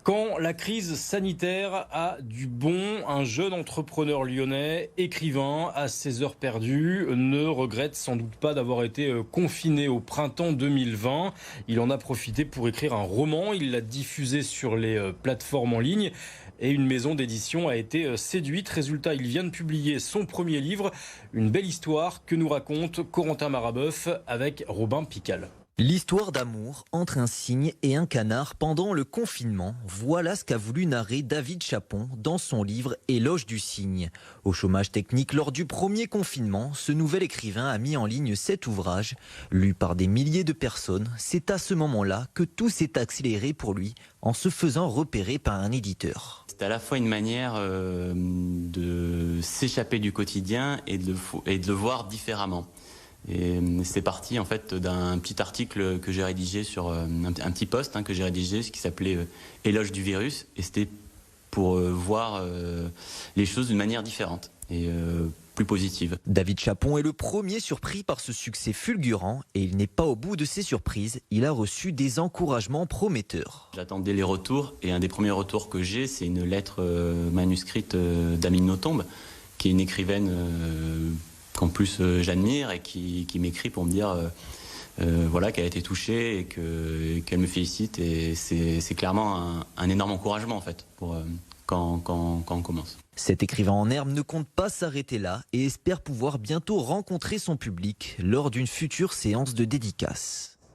Quand la crise sanitaire a du bon, un jeune entrepreneur lyonnais, écrivain à ses heures perdues, ne regrette sans doute pas d'avoir été confiné au printemps 2020. Il en a profité pour écrire un roman, il l'a diffusé sur les plateformes en ligne et une maison d'édition a été séduite. Résultat, il vient de publier son premier livre, une belle histoire que nous raconte Corentin Marabeuf avec Robin Pical. L'histoire d'amour entre un cygne et un canard pendant le confinement, voilà ce qu'a voulu narrer David Chapon dans son livre Éloge du cygne. Au chômage technique lors du premier confinement, ce nouvel écrivain a mis en ligne cet ouvrage. Lu par des milliers de personnes, c'est à ce moment-là que tout s'est accéléré pour lui en se faisant repérer par un éditeur. C'est à la fois une manière de s'échapper du quotidien et de le voir différemment. Et c'est parti en fait d'un petit article que j'ai rédigé sur un petit post que j'ai rédigé, ce qui s'appelait Éloge du virus, et c'était pour voir les choses d'une manière différente et plus positive. David Chapon est le premier surpris par ce succès fulgurant et il n'est pas au bout de ses surprises. Il a reçu des encouragements prometteurs. J'attendais les retours et un des premiers retours que j'ai, c'est une lettre manuscrite d'Amine Nothomb, qui est une écrivaine qu'en plus j'admire et qui m'écrit pour me dire voilà, qu'elle a été touchée et qu'elle me félicite. Et c'est clairement un énorme encouragement en fait pour quand on commence. Cet écrivain en herbe ne compte pas s'arrêter là et espère pouvoir bientôt rencontrer son public lors d'une future séance de dédicace.